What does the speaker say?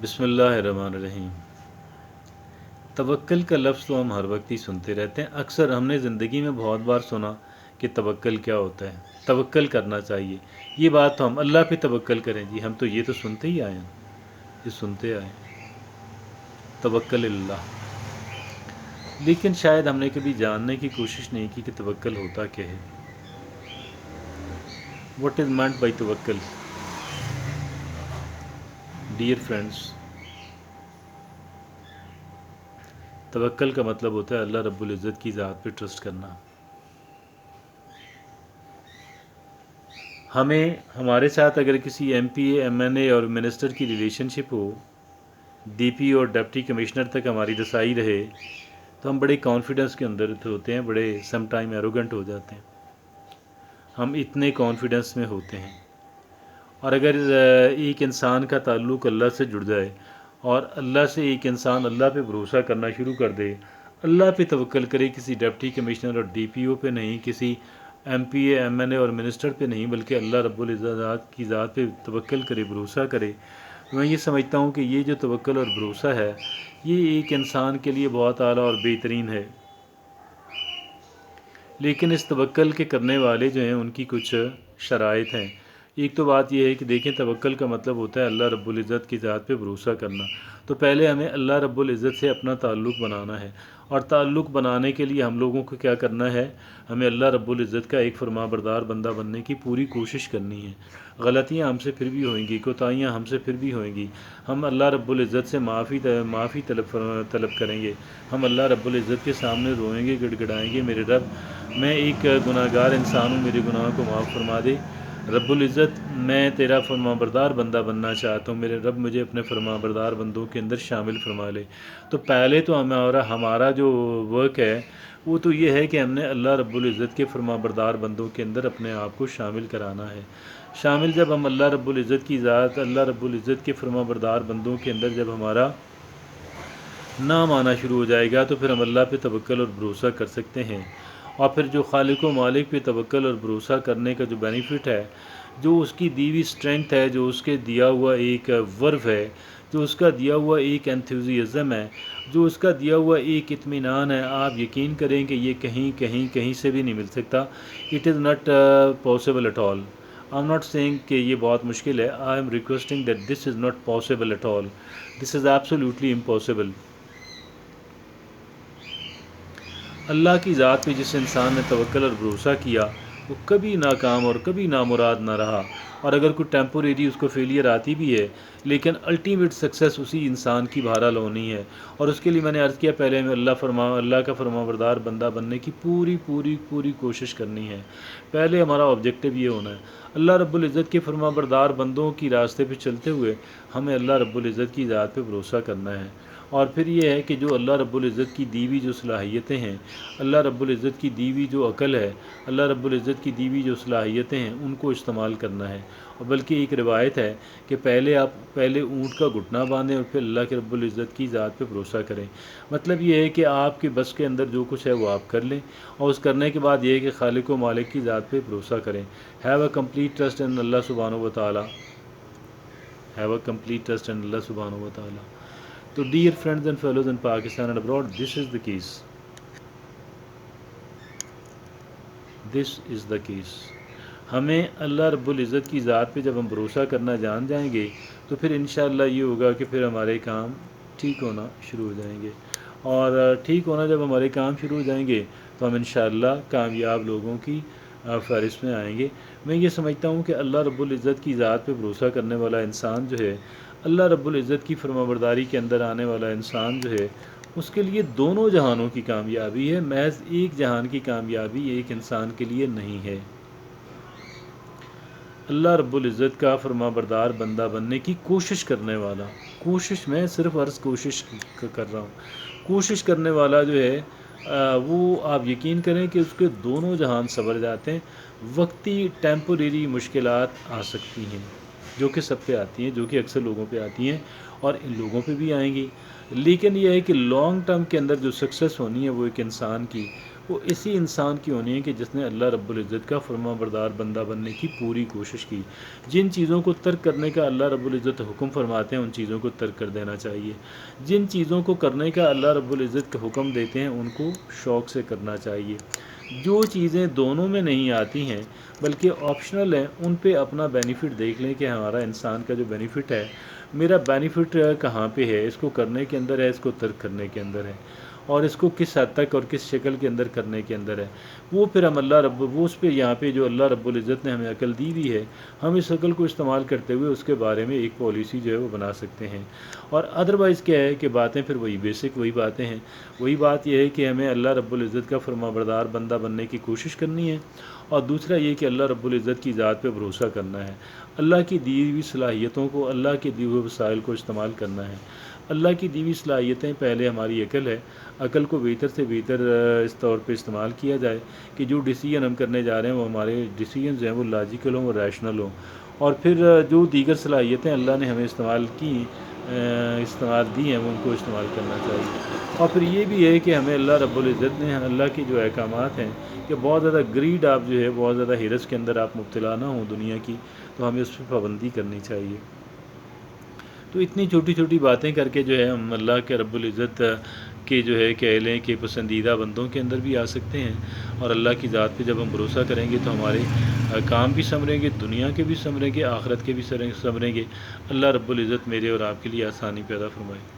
बिस्मिल्लाहिर्रहमानिर्रहीम। तवक्ल का लफ्ज़ तो हम हर वक्त ही सुनते रहते हैं। अक्सर हमने ज़िंदगी में बहुत बार सुना कि तवक्ल क्या होता है, तवक्ल करना चाहिए। ये बात तो हम अल्लाह पे तवक्ल करें जी, हम तो ये तो सुनते ही आए हैं, ये सुनते आए हैं, तवक्ल इल्लाह। लेकिन शायद हमने कभी जानने की कोशिश नहीं की कि तवक्ल होता क्या है। व्हाट इज़ meant बाई तवक्ल? डियर फ्रेंड्स, तवक्ल का मतलब होता है अल्लाह रब्बुल इज़्ज़त की ज़ात पे ट्रस्ट करना। हमें हमारे साथ अगर किसी एमपी, एमएनए और मिनिस्टर की रिलेशनशिप हो, डीपी और डिप्टी कमिश्नर तक हमारी रसाई रहे, तो हम बड़े कॉन्फिडेंस के अंदर होते हैं, बड़े सम टाइम एरोगेंट हो जाते हैं। हम इतने कॉन्फिडेंस में होते हैं। और अगर एक इंसान का ताल्लुक़ अल्लाह से जुड़ जाए और अल्लाह से एक इंसान अल्लाह पे भरोसा करना शुरू कर दे, अल्लाह पे तवक्ल करे, किसी डिप्टी कमिश्नर और डीपीओ पे नहीं, किसी एमपी, एमएनए और मिनिस्टर पे नहीं, बल्कि अल्लाह रब्बुल इज़्ज़त की ज़ात पे तवक्ल करे, भरोसा करे, मैं ये समझता हूँ कि ये जो तवक्ल और भरोसा है, ये एक इंसान के लिए बहुत आला और बेहतरीन है। लेकिन इस तवक्ल के करने वाले जो हैं उनकी कुछ शराइत हैं। एक तो बात यह है कि देखें, तवक्ल का मतलब होता है अल्लाह रब्बुल इज़्ज़त की ज़ात पे भरोसा करना। तो पहले हमें अल्लाह रब्बुल इज़्ज़त से अपना ताल्लुक़ बनाना है, और ताल्लुक़ बनाने के लिए हम लोगों को क्या करना है, हमें अल्लाह रब्बुल इज़्ज़त का एक फरमाबरदार बंदा बनने की पूरी कोशिश करनी है। गलतियाँ हमसे फिर भी होंगी, कोताहियाँ हमसे फिर भी होंगी। हम अल्लाह रब्बुल इज़्ज़त से माफ़ी तलब करेंगे। हम अल्लाह रब्बुल इज़्ज़त के सामने रोएंगे, गिड़गिड़ाएंगे, मेरे रब, मैं एक गुनाहगार इंसान हूँ, मेरे गुनाह को माफ़ फरमा दे। रब्बुल इज़्ज़त, मैं तेरा फरमाबरदार बंदा बनना चाहता हूँ, मेरे रब मुझे अपने फरमाबरदार बंदों के अंदर शामिल फरमा ले। तो पहले तो हमारा जो वर्क है वो तो ये है कि हमने अल्लाह रब्बुल इज़्ज़त के फरमाबरदार बंदों के अंदर अपने आप को शामिल कराना है। शामिल जब हम अल्लाह रब्बुल इज़्ज़त की ज़ात, अल्लाह रब्बुल इज़्ज़त के फरमाबरदार बंदों के अंदर जब हमारा नाम आना शुरू हो जाएगा, तो फिर हम अल्लाह पे तवक्ल और भरोसा कर सकते हैं। और फिर जो खालिक व मालिक पे तवक्ल और भरोसा करने का जो बेनिफिट है, जो उसकी दी हुई स्ट्रेंथ है, जो उसके दिया हुआ एक वर्व है, जो उसका दिया हुआ एक एंथुसियाज़म है, जो उसका दिया हुआ एक इत्मीनान है, आप यकीन करें कि ये कहीं से भी नहीं मिल सकता। It is not possible at all. I am not saying कि ये बहुत मुश्किल है, I am requesting that this is not possible at all, this is absolutely impossible. अल्लाह की ज़ात पे जिस इंसान ने तवक्ल और भरोसा किया, वो कभी नाकाम और कभी नामुराद ना रहा। और अगर कोई टेम्पोरेरी उसको फेलियर आती भी है, लेकिन अल्टीमेट सक्सेस उसी इंसान की बहरहाल होनी है। और उसके लिए मैंने अर्ज़ किया, पहले हमें अल्लाह का फरमाबरदार बंदा बनने की पूरी कोशिश करनी है। पहले हमारा ऑब्जेक्टिव ये होना है, अल्लाह रब्बुल इज़्ज़त के फरमाबरदार बंदों की रास्ते पे चलते हुए हमें अल्लाह रब्बुल इज़्ज़त की ज़ात पे भरोसा करना है। और फिर ये है कि जो अल्लाह रब्बुल इज़्ज़त की दी हुई जो सलाहियतें हैं, अल्लाह रब्बुल इज़्ज़त की दी हुई जो अक़ल है, अल्लाह रब्बुल इज़्ज़त की दी हुई जो सलाहियतें हैं, उनको इस्तेमाल करना है। और बल्कि एक रिवायत है कि पहले ऊँट का घुटना बांधें और फिर अल्लाह के रब्बुल इज़्ज़त की ज़ात पे भरोसा करें। मतलब ये है कि आपके बस के अंदर जो कुछ है वो आप कर लें, और उस करने के बाद ये है कि खालिक व मालिक की ज़ात पे भरोसा करें। Have a complete trust in अल्लाह सुब्हानहू व तआला। Have a complete trust in अल्लाह सुब्हानहू व तआला। तो dear friends and fellows in Pakistan and abroad, this is the case, this is the case. हमें अल्लाह रब्बुल इज़्ज़त की ज़ात पे जब हम भरोसा करना जान जाएंगे, तो फिर इंशाअल्लाह ये होगा कि फिर हमारे काम ठीक होना शुरू हो जाएंगे। और ठीक होना जब हमारे काम शुरू हो जाएंगे, तो हम इंशाअल्लाह कामयाब लोगों की फ़हरिस्त में आएंगे। मैं ये समझता हूँ कि अल्लाह रब्बुल इज़्ज़त की ज़ात पे भरोसा करने वाला इंसान जो है, अल्लाह रब्बुल इज़्ज़त की फरमाबरदारी के अंदर आने वाला इंसान जो है, उसके लिए दोनों जहानों की कामयाबी है, महज एक जहान की कामयाबी एक इंसान के लिए नहीं है। अल्लाह रब्बुल इज़्ज़त का फरमाबरदार बंदा बनने की कोशिश करने वाला, कोशिश मैं सिर्फ़ अर्ज़ कोशिश कर रहा हूँ, कोशिश करने वाला जो है वो आप यकीन करें कि उसके दोनों जहान संवर जाते हैं। वक्ती टेम्पोरेरी मुश्किलात आ सकती हैं, जो कि सब पे आती हैं, जो कि अक्सर लोगों पे आती हैं, और इन लोगों पे भी आएंगी। लेकिन यह है कि लॉन्ग टर्म के अंदर जो सक्सेस होनी है वो एक इंसान की, وہ اسی انسان کی ہونی ہے کہ جس نے اللہ رب العزت کا فرما بردار بندہ بننے کی پوری کوشش کی۔ جن چیزوں کو ترک کرنے کا اللہ رب العزت حکم فرماتے ہیں ان چیزوں کو ترک کر دینا چاہیے، جن چیزوں کو کرنے کا اللہ رب العزت کا حکم دیتے ہیں ان کو شوق سے کرنا چاہیے۔ جو چیزیں دونوں میں نہیں آتی ہیں بلکہ آپشنل ہیں ان پہ اپنا بینیفٹ دیکھ لیں کہ ہمارا انسان کا جو بینیفٹ ہے، میرا بینیفٹ کہاں پہ ہے، اس کو کرنے کے اندر ہے، اس کو ترک کرنے کے اندر ہے، اور اس کو کس حد تک اور کس شکل کے اندر کرنے کے اندر ہے، وہ پھر ہم وہ اس پہ یہاں پہ جو اللہ رب العزت نے ہمیں عقل دی ہوئی ہے، ہم اس عقل کو استعمال کرتے ہوئے اس کے بارے میں ایک پالیسی جو ہے وہ بنا سکتے ہیں۔ اور ادروائز کیا ہے کہ باتیں پھر وہی بیسک وہی باتیں ہیں، وہی بات یہ ہے کہ ہمیں اللہ رب العزت کا فرما بردار بندہ بننے کی کوشش کرنی ہے، اور دوسرا یہ کہ اللہ رب العزت کی ذات پہ بھروسہ کرنا ہے، اللہ کی دی ہوئی صلاحیتوں کو، اللہ کے دیے ہوئے وسائل کو استعمال کرنا ہے۔ اللہ کی دی ہوئی صلاحیتیں پہلے ہماری عقل ہے، عقل کو بہتر سے بہتر اس طور پہ استعمال کیا جائے کہ جو ڈیسیجن ہم کرنے جا رہے ہیں وہ ہمارے ڈیسیجنز ہیں وہ لاجیکل ہوں، وہ ریشنل ہوں، اور پھر جو دیگر صلاحیتیں اللہ نے ہمیں استعمال دی ہیں وہ ان کو استعمال کرنا چاہیے۔ اور پھر یہ بھی ہے کہ ہمیں اللہ رب العزت نے اللہ کے جو احکامات ہیں کہ بہت زیادہ گریڈ آپ جو ہے بہت زیادہ ہرس کے اندر آپ مبتلا نہ ہوں دنیا کی، تو ہمیں اس پہ پابندی کرنی چاہیے۔ تو اتنی چھوٹی چھوٹی باتیں کر کے جو ہے ہم اللہ کے رب العزت کے جو ہے کہہ لیں کہ پسندیدہ بندوں کے اندر بھی آ سکتے ہیں، اور اللہ کی ذات پہ جب ہم بھروسہ کریں گے تو ہمارے کام بھی سنوریں گے، دنیا کے بھی سنوریں گے، آخرت کے بھی سنوریں گے۔ اللہ رب العزت میرے اور آپ کے لیے آسانی پیدا فرمائے۔